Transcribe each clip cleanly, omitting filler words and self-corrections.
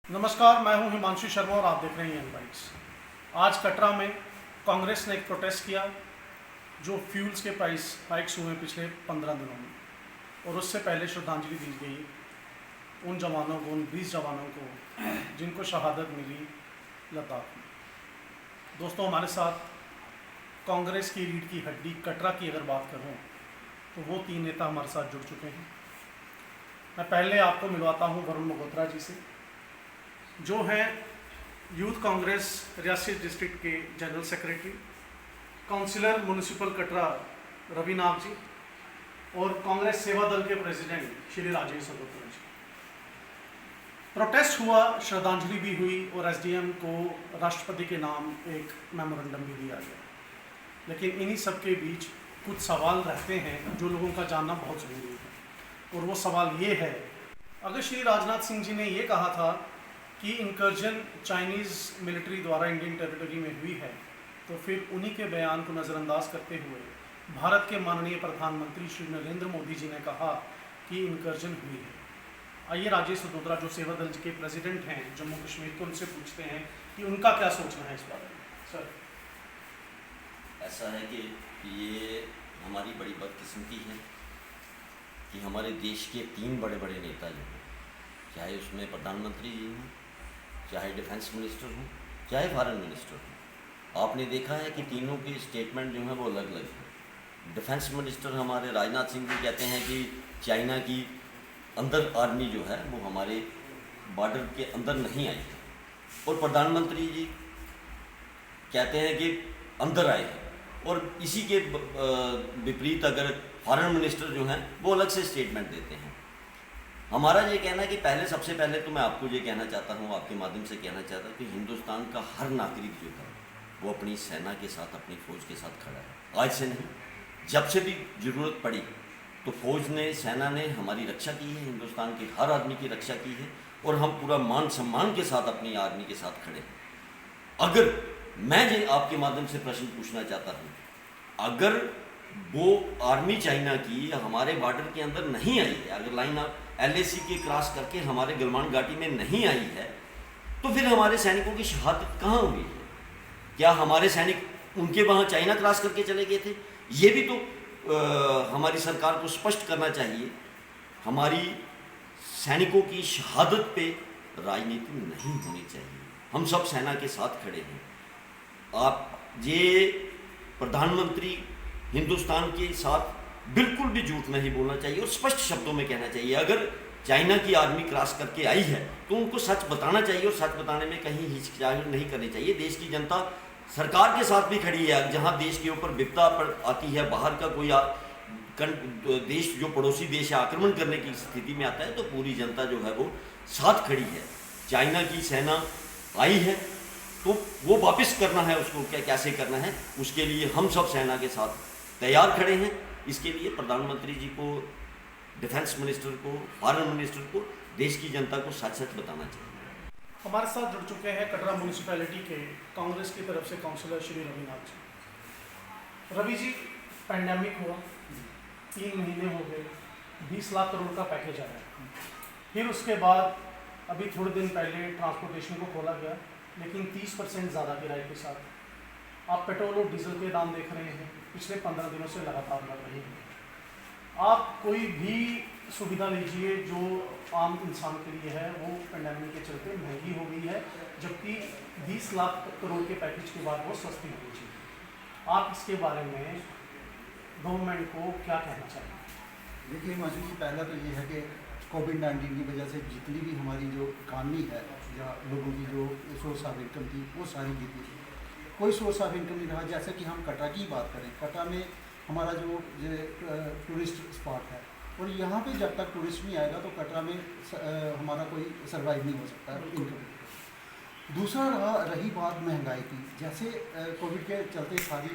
नमस्कार, मैं हूं हिमांशु शर्मा और आप देख रहे हैं यंग बाइट्स। आज कटरा में कांग्रेस ने एक प्रोटेस्ट किया जो फ्यूल्स के प्राइस हाइक्स हुए पिछले 15 दिनों में, और उससे पहले श्रद्धांजलि दी गई उन जवानों को, उन 20 जवानों को जिनको शहादत मिली लद्दाख में। दोस्तों, हमारे साथ कांग्रेस की रीढ़ की हड्डी कटरा की अगर बात करूं तो वो 3 नेता हमारे साथ जुड़ चुके हैं। मैं पहले आपको मिलवाता हूं वरुण मगोत्रा जी से, जो हैं यूथ कांग्रेस रियासी डिस्ट्रिक्ट के general secretary, councillor municipal Katra Ravi Nag ji और कांग्रेस सेवा दल के प्रेसिडेंट श्री राजेश सगोत्रा जी। प्रोटेस्ट हुआ, श्रद्धांजलि भी हुई और एसडीएम को राष्ट्रपति के नाम एक मेमोरेंडम भी दिया गया। लेकिन इन्हीं सब के बीच कुछ सवाल रहते हैं जो लोगों का जानना बहुत ज़रूरी है, और वो सवाल ये है, अगर श्री राजनाथ सिंह जी ने ये कहा था कि इंकर्जन चाइनीज़ मिलिट्री द्वारा इंडियन टेरिटरी में हुई है, तो फिर उन्हीं के बयान को नज़रअंदाज करते हुए भारत के माननीय प्रधानमंत्री श्री नरेंद्र मोदी जी ने कहा कि इंकर्जन हुई है। आइए राजेश सगोत्रा, जो सेवा दल के प्रेसिडेंट हैं जम्मू कश्मीर के, उनसे पूछते हैं कि उनका क्या सोचना है इस बारे में। सर, ऐसा है कि ये हमारी बड़ी बदकिस्मती है कि हमारे देश के 3 बड़े बड़े नेता जो हैं, चाहे उसमें प्रधानमंत्री जी हों, चाहे डिफेंस मिनिस्टर हों, चाहे फॉरेन मिनिस्टर हों, आपने देखा है कि तीनों की स्टेटमेंट जो है वो अलग अलग है। डिफेंस मिनिस्टर हमारे राजनाथ सिंह जी कहते हैं कि चाइना की अंदर आर्मी जो है वो हमारे बॉर्डर के अंदर नहीं आई है, और प्रधानमंत्री जी कहते हैं कि अंदर आए हैं, और इसी के विपरीत अगर फॉरेन मिनिस्टर जो हैं वो अलग से स्टेटमेंट देते हैं। हमारा ये कहना है कि सबसे पहले तो मैं आपको ये कहना चाहता हूँ, आपके माध्यम से कहना चाहता हूँ कि हिंदुस्तान का हर नागरिक जो है वो अपनी सेना के साथ, अपनी फ़ौज के साथ खड़ा है। आज से नहीं, जब से भी ज़रूरत पड़ी तो फ़ौज ने, सेना ने हमारी रक्षा की है, हिंदुस्तान के हर आदमी की रक्षा की है, और हम पूरा मान सम्मान के साथ अपनी आर्मी के साथ खड़े हैं। अगर मैं ये आपके माध्यम से प्रश्न पूछना चाहता हूँ, अगर वो आर्मी चाइना की हमारे बॉर्डर के अंदर नहीं आई है, अगर लाइन ऑफ LAC के क्रॉस करके हमारे गलवान घाटी में नहीं आई है, तो फिर हमारे सैनिकों की शहादत कहाँ हुई है? क्या हमारे सैनिक उनके वहाँ चाइना क्रॉस करके चले गए थे? ये भी तो हमारी सरकार को स्पष्ट करना चाहिए। हमारी सैनिकों की शहादत पे राजनीति नहीं होनी चाहिए। हम सब सेना के साथ खड़े हैं। आप ये प्रधानमंत्री हिंदुस्तान के साथ बिल्कुल भी झूठ नहीं बोलना चाहिए और स्पष्ट शब्दों में कहना चाहिए। अगर चाइना की आर्मी क्रॉस करके आई है तो उनको सच बताना चाहिए, और सच बताने में कहीं हिचकिचाहट नहीं करनी चाहिए। देश की जनता सरकार के साथ भी खड़ी है। जहां देश के ऊपर विपदा आती है, बाहर का कोई देश, जो पड़ोसी देश है, आक्रमण करने की स्थिति में आता है, तो पूरी जनता जो है वो साथ खड़ी है। चाइना की सेना आई है तो वो वापस करना है, उसको कैसे करना है, उसके लिए हम सब सेना के साथ तैयार खड़े हैं। इसके लिए प्रधानमंत्री जी को, डिफेंस मिनिस्टर को, फॉरेन मिनिस्टर को, देश की जनता को सच सच बताना चाहिए। हमारे साथ जुड़ चुके हैं कटरा म्यूनिसिपैलिटी के कांग्रेस की तरफ से काउंसिलर श्री रवि नाग जी। रवि जी, पैंडेमिक हुआ, 3 महीने हो गए, 20 लाख करोड़ का पैकेज आया, फिर उसके बाद अभी थोड़े दिन पहले ट्रांसपोर्टेशन को खोला गया, लेकिन 30% ज़्यादा किराए के साथ। आप पेट्रोल और डीजल के दाम देख रहे हैं, पिछले 15 दिनों से लगातार बढ़ रही है। आप कोई भी सुविधा लीजिए जो आम इंसान के लिए है, वो पेंडेमिक के चलते महंगी हो गई है, जबकि 20 लाख करोड़ के पैकेज के बाद वो सस्ती होनी चाहिए। आप इसके बारे में गवर्नमेंट को क्या कहना चाहेंगे? देखिए माशू जी, पहला तो ये है कि कोविड-19 की वजह से जितनी भी हमारी जो इकानमी है या लोगों की जो सोर्स ऑफ इनकम थी वो सारी गिरी थी। कोई सोर्स ऑफ इनकम नहीं रहा। जैसे कि हम कटरा की बात करें, कटरा में हमारा जो टूरिस्ट स्पॉट है, और यहाँ पे जब तक टूरिस्ट नहीं आएगा तो कटरा में हमारा कोई सर्वाइव नहीं हो सकता इनकम। दूसरा रही बात महंगाई की। जैसे कोविड के चलते सारी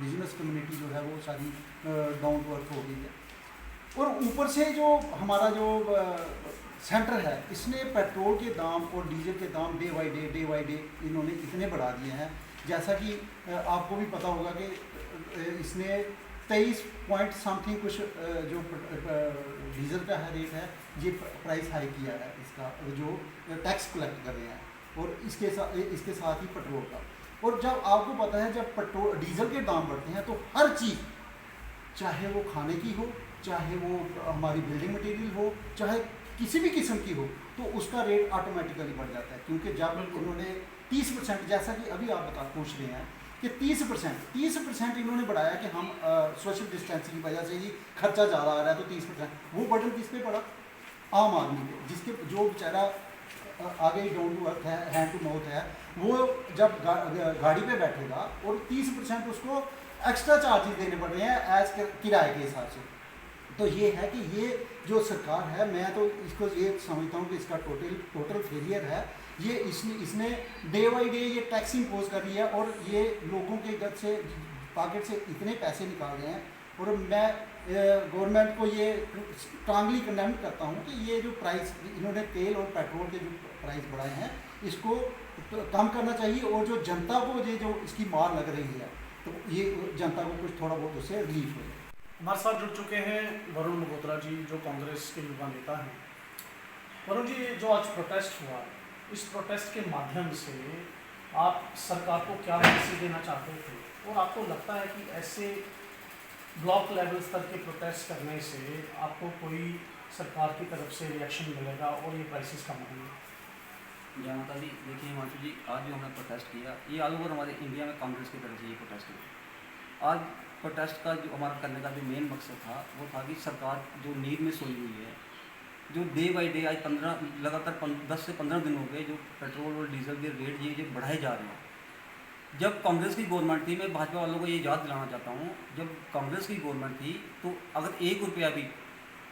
बिजनेस कम्युनिटी जो है वो सारी डाउन टू अर्थ हो गई है, और ऊपर से जो हमारा जो सेंटर है, इसने पेट्रोल के दाम और डीजल के दाम डे बाई डे इन्होंने इतने बढ़ा दिए हैं। जैसा कि आपको भी पता होगा कि इसने 23 पॉइंट समथिंग कुछ जो डीजल का है रेट है, ये प्राइस हाई किया है इसका, जो टैक्स कलेक्ट कर रहे हैं, और इसके साथ ही पेट्रोल का। और जब आपको पता है जब पेट्रोल डीजल के दाम बढ़ते हैं तो हर चीज़, चाहे वो खाने की हो, चाहे वो हमारी बिल्डिंग मटेरियल हो, चाहे किसी भी किस्म की हो, तो उसका रेट ऑटोमेटिकली बढ़ जाता है। क्योंकि जब उन्होंने 30%, जैसा कि अभी आप पूछ रहे हैं कि 30% इन्होंने बढ़ाया कि हम सोशल डिस्टेंसिंग की वजह से ही खर्चा ज़्यादा आ रहा है, तो 30%, वो बर्डन किस पे पड़ा? आम आदमी पे, जिसके जो बेचारा आगे डाउन टू अर्थ है, हैंड टू माउथ है, वो जब गाड़ी पे बैठेगा और 30% उसको एक्स्ट्रा चार्जेस देने पड़ रहे हैं एज किराए के हिसाब से। तो ये है कि ये जो सरकार है, मैं तो इसको ये समझता हूँ कि इसका टोटल फेलियर है। ये इसने डे बाई डे ये टैक्स इम्पोज कर रही है, और ये लोगों के गट से, पॉकेट से इतने पैसे निकाल रहे हैं। और मैं गवर्नमेंट को ये स्ट्रांगली कंडेम करता हूँ कि ये जो प्राइस इन्होंने तेल और पेट्रोल के जो प्राइस बढ़ाए हैं, इसको तो कम करना चाहिए, और जो जनता को ये जो इसकी मार लग रही है, तो ये जनता को कुछ थोड़ा बहुत उससे रिलीफ हो। हमारे साथ जुड़ चुके हैं वरुण मल्होत्रा जी, जो कांग्रेस के युवा नेता हैं। वरुण जी, जो आज प्रोटेस्ट हुआ, इस प्रोटेस्ट के माध्यम से आप सरकार को क्या मैसेज देना चाहते थे, और आपको लगता है कि ऐसे ब्लॉक लेवल स्तर के प्रोटेस्ट करने से आपको कोई सरकार की तरफ से रिएक्शन मिलेगा और ये प्राइसेस कम होंगे? जहाँ तक भी देखिए हिमांशु जी, आज जो हमने प्रोटेस्ट किया, ये ऑल ओवर हमारे इंडिया में कांग्रेस की तरफ से ये प्रोटेस्ट हुआ। आज प्रोटेस्ट का जो हमारा करने का जो मेन मकसद था, वो था कि सरकार जो नींद में सोई हुई है, जो डे बाई डे आज 10 से 15 दिन हो गए, जो पेट्रोल और डीजल के रेट ये बढ़ाए जा रहे हैं। जब कांग्रेस की गवर्नमेंट थी, मैं भाजपा वालों को ये याद दिलाना चाहता हूँ, जब कांग्रेस की गवर्नमेंट थी तो अगर 1 रुपया भी,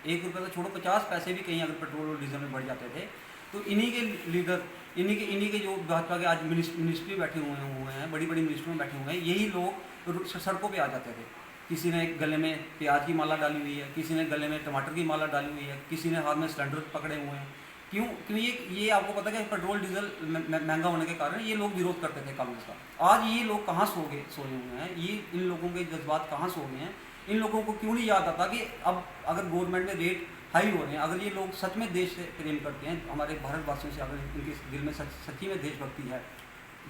1 रुपया तो छोड़ो, 50 पैसे भी कहीं अगर पेट्रोल और डीजल में बढ़ जाते थे, तो इन्हीं के लीडर, इन्हीं के जो भाजपा के आज मिनिस्ट्री बैठे हुए हैं, बड़ी बड़ी मिनिस्ट्री में बैठे हुए हैं, यही लोग सड़कों पे आ जाते थे। किसी ने गले में प्याज की माला डाली हुई है, किसी ने गले में टमाटर की माला डाली हुई है, किसी ने हाथ में सिलेंडर पकड़े हुए हैं। क्यों? ये आपको पता है कि पेट्रोल डीजल महंगा होने के कारण ये लोग विरोध करते थे कांग्रेस का। आज ये लोग कहाँ सोए हुए हैं, ये इन लोगों के जज्बात कहाँ सो गए हैं? इन लोगों को क्यों नहीं याद आता कि अब अगर गवर्नमेंट में रेट हाई हो रहे हैं, अगर ये लोग सच में देश से प्रेम करते हैं, हमारे भारतवासियों से अगर इनके दिल में सच्ची में देशभक्ति है,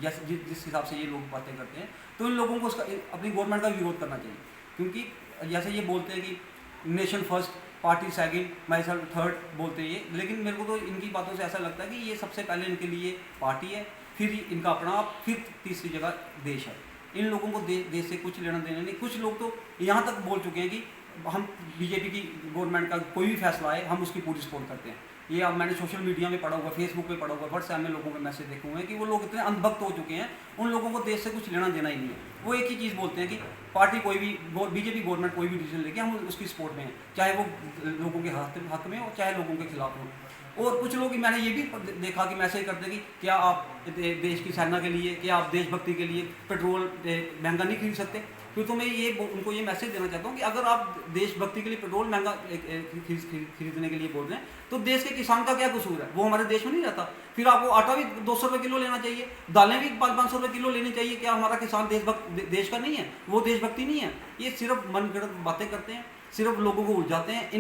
जैसे जिस हिसाब से ये लोग बातें करते हैं, तो इन लोगों को उसका अपनी गवर्नमेंट का विरोध करना चाहिए। क्योंकि जैसे ये बोलते हैं कि nation first, party second, my self third बोलते हैं ये, लेकिन मेरे को तो इनकी बातों से ऐसा लगता है कि ये सबसे पहले इनके लिए पार्टी है, फिर इनका अपना आप, फिर तीसरी जगह देश है। इन लोगों को देश से कुछ लेना देना नहीं। कुछ लोग तो यहाँ तक बोल चुके हैं कि हम बीजेपी की गवर्नमेंट का कोई भी फैसला आए, हम उसकी पूरी सपोर्ट करते हैं। ये अब मैंने सोशल मीडिया में पढ़ा हुआ, फेसबुक पे पढ़ा हुआ, व्हाट्सएप में लोगों के मैसेज देखे हुए हैं कि वो लोग इतने अंधभक्त हो चुके हैं, उन लोगों को देश से कुछ लेना देना ही नहीं है। वो एक ही चीज़ बोलते हैं कि पार्टी कोई भी, बीजेपी गवर्नमेंट कोई भी डिसीजन लेके हम उसकी सपोर्ट में हैं, चाहे वो लोगों के हक में हो, चाहे लोगों के खिलाफ हो। और कुछ लोग, मैंने ये भी देखा कि मैसेज करते हैं कि क्या आप देश की सेना के लिए, क्या आप देशभक्ति के लिए पेट्रोल महंगा नहीं खरीद सकते? फिर तो मैं उनको ये मैसेज देना चाहता हूँ कि अगर आप देशभक्ति के लिए पेट्रोल महंगा खरीदने के लिए बोल रहे हैं, तो देश के किसान का क्या कसूर है? वो हमारे देश में नहीं रहता। फिर आपको आटा भी 200 रुपये किलो लेना चाहिए, दालें भी 500 रुपये किलो लेनी चाहिए। क्या हमारा किसान देश का नहीं है? वो देशभक्ति नहीं है। ये सिर्फ मनगढ़ंत बातें करते हैं, सिर्फ लोगों को उलझाते हैं।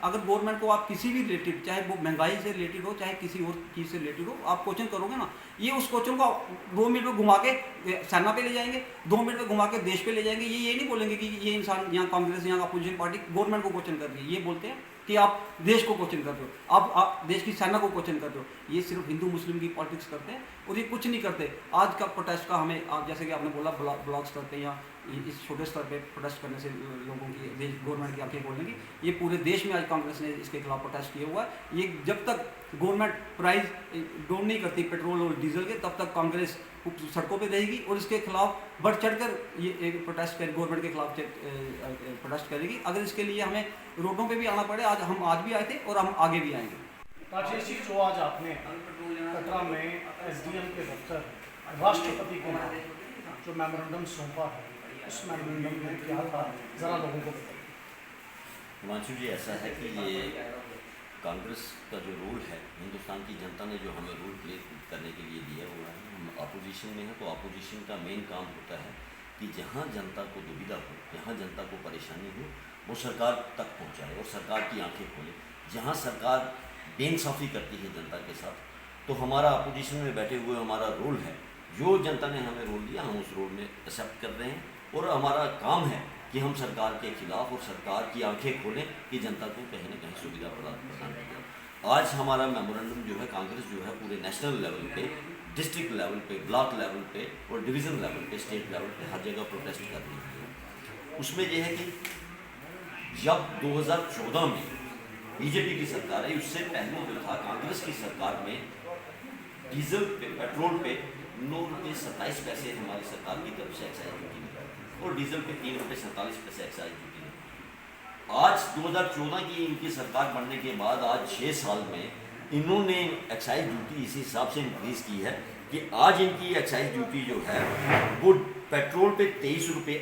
अगर गवर्नमेंट को आप किसी भी रिलेटेड, चाहे वो महंगाई से रिलेटेड हो, चाहे किसी और चीज़ से रिलेटेड हो, आप क्वेश्चन करोगे ना, ये उस क्वेश्चन को 2 मिनट में घुमा के सेना पे ले जाएंगे, 2 मिनट में घुमा के देश पे ले जाएंगे। ये नहीं बोलेंगे कि ये इंसान यहाँ कांग्रेस, यहाँ अपोजिशन पार्टी गवर्नमेंट को क्वेश्चन कर रही है। ये बोलते हैं कि आप देश को क्वेश्चन करते हो, आप देश की सेना को क्वेश्चन करते हो। ये सिर्फ हिंदू मुस्लिम की पॉलिटिक्स करते हैं और ये कुछ नहीं करते। आज का प्रोटेस्ट का हमें, जैसे कि आपने बोला, ब्लॉक स्तर पे या इस छोटे स्तर पे प्रोटेस्ट करने से लोगों की, देश गवर्नमेंट की आंखें खोलेंगी। ये पूरे देश में आज कांग्रेस ने इसके खिलाफ प्रोटेस्ट किया हुआ है। ये जब तक गवर्नमेंट प्राइस डाउन नहीं करती पेट्रोल और डीजल के, तब तक कांग्रेस सड़कों पे रहेगी और इसके खिलाफ बढ़ चढ़कर ये एक प्रोटेस्ट कर, गवर्नमेंट के खिलाफ प्रोटेस्ट करेगी। अगर इसके लिए हमें रोडों पे भी आना पड़े, हम आज भी आए थे और हम आगे भी आएंगे। राजेश जी, जो आज आपने कटरा में एसडीएम के दफ्तर राष्ट्रपति को जो मेमोरेंडम सौंपा है, उस मेमोरेंडम में क्या था, ज़रा लोगों को बताइए। हिमांशु जी, ऐसा है कि ये कांग्रेस का जो रोल है, हिंदुस्तान की जनता ने जो हमें रोल प्ले करने के लिए दिया हुआ है, हम अपोजिशन में हैं, तो अपोजिशन का मेन काम होता है कि जहाँ जनता को दुविधा हो, जहाँ जनता को परेशानी हो, वो सरकार तक पहुँचाए और सरकार की आंखें खोले। जहाँ सरकार बेइंसाफ़ी करती है जनता के साथ, तो हमारा अपोजिशन में बैठे हुए हमारा रोल है, जो जनता ने हमें रोल दिया हम उस रोल में एक्सेप्ट कर रहे हैं, और हमारा काम है कि हम सरकार के खिलाफ और सरकार की आंखें खोलें कि जनता को कहीं ना कहीं सुविधा प्रदान की जाए। आज हमारा मेमोरेंडम जो है, कांग्रेस जो है पूरे नेशनल लेवल पे, डिस्ट्रिक्ट लेवल पे, ब्लॉक लेवल पे और डिवीज़न लेवल पे, स्टेट लेवल पे हर जगह प्रोटेस्ट कर रही है। उसमें यह है कि जब 2014 में बीजेपी की सरकार आई, उससे पहले जो था कांग्रेस की सरकार में डीजल पे, पेट्रोल पे 9 रुपये 27 पैसे हमारी सरकार की तरफ से एक्साइज ड्यूटी निकलती और डीजल पे 3 रुपये 47 पैसे एक्साइज ड्यूटी निकलती। आज 2014 की इनकी सरकार बनने के बाद आज 6 साल में इन्होंने एक्साइज ड्यूटी इसी हिसाब से इंक्रीज़ की है कि आज इनकी एक्साइज ड्यूटी जो है वो पेट्रोल पे 23 रुपये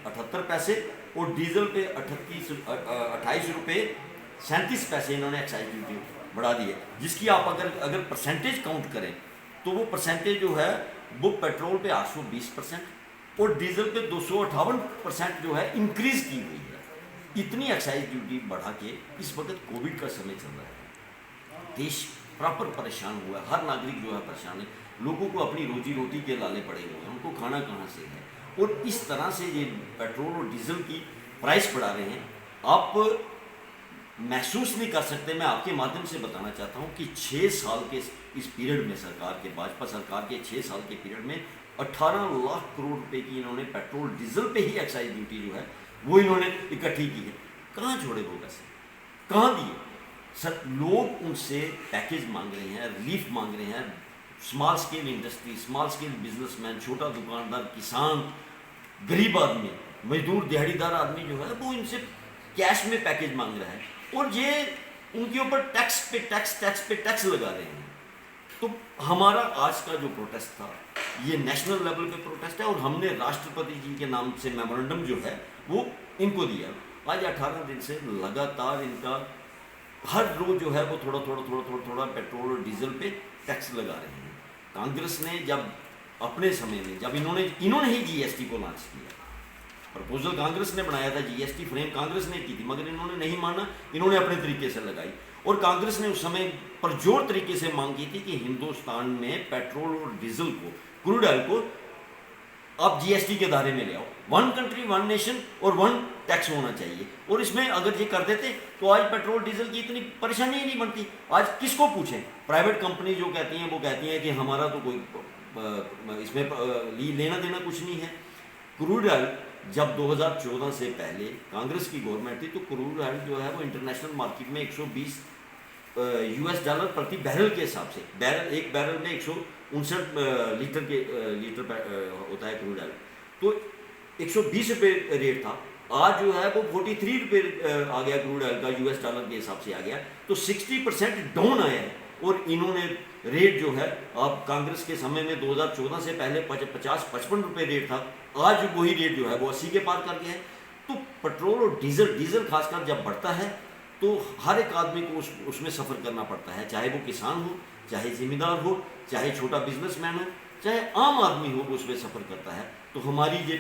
78 पैसे और डीजल पे 28 रुपये 37 पैसे इन्होंने एक्साइज ड्यूटी बढ़ा दी है। जिसकी आप अगर परसेंटेज काउंट करें तो वो परसेंटेज जो है वो पेट्रोल पे 820% और डीजल पे 258% जो है इंक्रीज़ की हुई है। इतनी एक्साइज ड्यूटी बढ़ा के इस वक्त कोविड का समय चल रहा है, देश प्रॉपर परेशान हुआ है, हर नागरिक जो है परेशान है, लोगों को अपनी रोजी रोटी के लाले पड़े हुए हैं, उनको खाना कहाँ से है, और इस तरह से ये पेट्रोल और डीजल की प्राइस बढ़ा रहे हैं। आप महसूस नहीं कर सकते। मैं आपके माध्यम से बताना चाहता हूँ कि 6 साल के इस पीरियड में सरकार के, भाजपा सरकार के 6 साल के पीरियड में 18 लाख करोड़ रुपए की इन्होंने पेट्रोल डीजल पे ही एक्साइज ड्यूटी जो है वो इन्होंने इकट्ठी की है। कहाँ छोड़े वो पैसे, कहाँ दिए? सर, लोग उनसे पैकेज मांग रहे हैं, रिलीफ मांग रहे हैं। Small scale industry, small scale businessman, छोटा दुकानदार, किसान, गरीब आदमी, मजदूर, दिहाड़ीदार आदमी जो है वो इनसे कैश में पैकेज मांग रहा है और ये उनके ऊपर टैक्स पे टैक्स लगा रहे हैं। तो हमारा आज का जो प्रोटेस्ट था ये नेशनल लेवल पे प्रोटेस्ट है और हमने राष्ट्रपति जी के नाम से मेमोरेंडम जो है वो इनको दिया। आज 18 दिन से लगातार इनका हर रोज जो है वो थोड़ा पेट्रोल और डीजल पे टैक्स लगा रहे हैं। कांग्रेस ने जब अपने समय में जब इन्होंने ही जीएसटी को लॉन्च किया, प्रपोजल कांग्रेस ने बनाया था, जीएसटी फ्रेम कांग्रेस ने की थी, मगर इन्होंने नहीं माना, इन्होंने अपने तरीके से लगाई। और कांग्रेस ने उस समय परजोर तरीके से मांग की थी कि हिंदुस्तान में पेट्रोल और डीजल को, क्रूड ऑयल को आप जीएसटी के दायरे में ले आओ। 1 कंट्री 1 नेशन और 1 टैक्स होना चाहिए। और इसमें अगर ये कर देते तो आज पेट्रोल डीजल की इतनी परेशानी ही नहीं बनती। आज किसको पूछें? प्राइवेट कंपनी जो कहती हैं वो कहती हैं कि हमारा तो कोई इसमें लेना देना कुछ नहीं है। क्रूड ऑयल जब 2014 से पहले कांग्रेस की गवर्नमेंट थी तो क्रूड ऑयल जो है वो इंटरनेशनल मार्केट में $120 प्रति बैरल के हिसाब से, एक बैरल में 159 लीटर होता है क्रूड ऑयल, तो 120 रुपये रेट था। आज जो है वो 43 रुपये आ गया क्रूड ऑयल का, $, के हिसाब से आ गया, तो 60% डाउन आया है। और इन्होंने रेट जो है, अब कांग्रेस के समय में 2014 से पहले 50-55 रुपये रेट था, आज वही रेट जो है वो 80 के पार कर गया है। तो पेट्रोल और डीजल खासकर जब बढ़ता है तो हर एक आदमी को उसमें सफ़र करना पड़ता है, चाहे वो किसान हो, चाहे जिम्मेदार हो, चाहे छोटा बिजनेसमैन हो, चाहे आम आदमी हो, वो उसमें सफ़र करता है। तो हमारी ये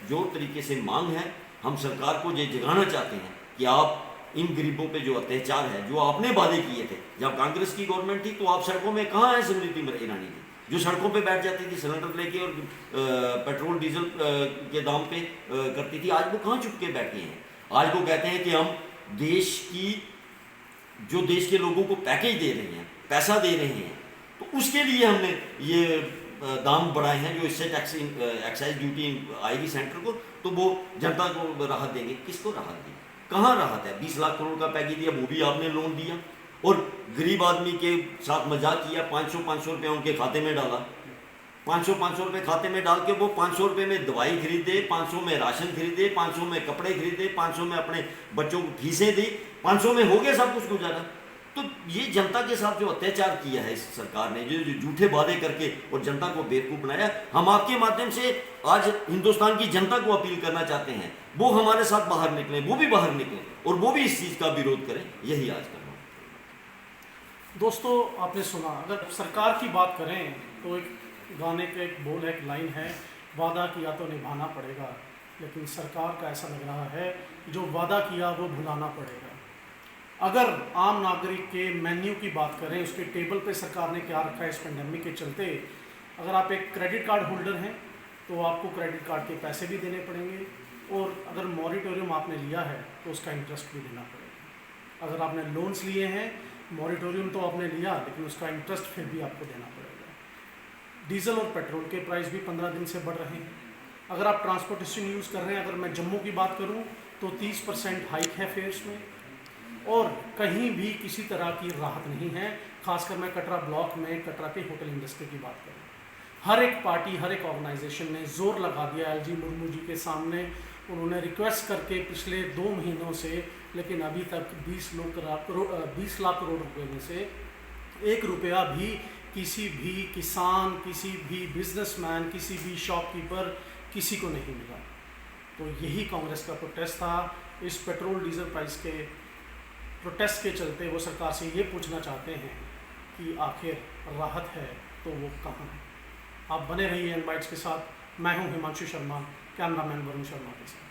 जो तरीके से मांग है, हम सरकार को ये जगाना चाहते हैं कि आप इन गरीबों पे जो अत्याचार है, जो आपने वादे किए थे जब कांग्रेस की गवर्नमेंट थी, तो आप सड़कों में कहाँ है स्मृति ईरानी थी जो सड़कों पे बैठ जाती थी सिलेंडर लेके और पेट्रोल डीजल के दाम पे करती थी, आज वो कहाँ चुप के बैठे हैं? आज वो कहते हैं कि हम देश के लोगों को पैकेज दे रहे हैं, पैसा दे रहे हैं, तो उसके लिए हमने ये दाम बढ़ाए हैं, जो इससे एक्साइज ड्यूटी आएगी सेंटर को, तो वो जनता को राहत देंगे। किसको राहत दी? कहाँ राहत है? 20 लाख करोड़ का पैकेज दिया, वो भी आपने लोन दिया, और गरीब आदमी के साथ मजाक किया, 500 रुपये उनके खाते में डाला, 500 रुपये खाते में डाल के वो 500 रुपये में दवाई खरीदे, 500 में राशन खरीदे, 500 में कपड़े खरीदे, 500 में अपने बच्चों को फीसें दी, 500 में हो गया सब कुछ गुजारा। तो ये जनता के साथ जो अत्याचार किया है इस सरकार ने, जो झूठे वादे करके और जनता को बेवकूफ़ बनाया, हम आपके माध्यम से आज हिंदुस्तान की जनता को अपील करना चाहते हैं, वो हमारे साथ बाहर निकलें, वो भी बाहर निकलें और वो भी इस चीज़ का विरोध करें। यही आज करना। दोस्तों, आपने सुना, अगर सरकार की बात करें तो एक गाने का एक बोल है, एक लाइन है, वादा किया तो निभाना पड़ेगा, लेकिन सरकार का ऐसा लग रहा है कि जो वादा किया वो भुलाना पड़ेगा। अगर आम नागरिक के मेन्यू की बात करें, उसके टेबल पे सरकार ने क्या रखा है इस पेंडेमिक के चलते, अगर आप एक क्रेडिट कार्ड होल्डर हैं तो आपको क्रेडिट कार्ड के पैसे भी देने पड़ेंगे, और अगर मॉरिटोरियम आपने लिया है तो उसका इंटरेस्ट भी देना पड़ेगा। अगर आपने लोन्स लिए हैं, मॉरिटोरियम तो आपने लिया लेकिन उसका इंटरेस्ट फिर भी आपको देना पड़ेगा। डीजल और पेट्रोल के प्राइस भी 15 दिन से बढ़ रहे हैं। अगर आप ट्रांसपोर्टेशन यूज़ कर रहे हैं, अगर मैं जम्मू की बात करूं तो 30% हाइक है फेयर्स में, और कहीं भी किसी तरह की राहत नहीं है। खासकर मैं कटरा ब्लॉक में कटरा के होटल इंडस्ट्री की बात करूं, हर एक पार्टी, हर एक ऑर्गेनाइजेशन ने जोर लगा दिया एलजी मुर्मू जी के सामने। उन्होंने रिक्वेस्ट करके पिछले 2 महीनों से, लेकिन अभी तक 20 लाख करोड़ रुपए में से 1 रुपया भी किसी भी किसान, किसी भी बिजनेसमैन, किसी भी शॉपकीपर, किसी को नहीं मिला। तो यही कांग्रेस का प्रोटेस्ट था। इस पेट्रोल डीजल प्राइस के प्रोटेस्ट के चलते वो सरकार से ये पूछना चाहते हैं कि आखिर राहत है तो वो कहाँ है। आप बने रहिए एनबाइट्स के साथ। मैं हूं हिमांशु शर्मा, कैमरामैन वरुण शर्मा के साथ।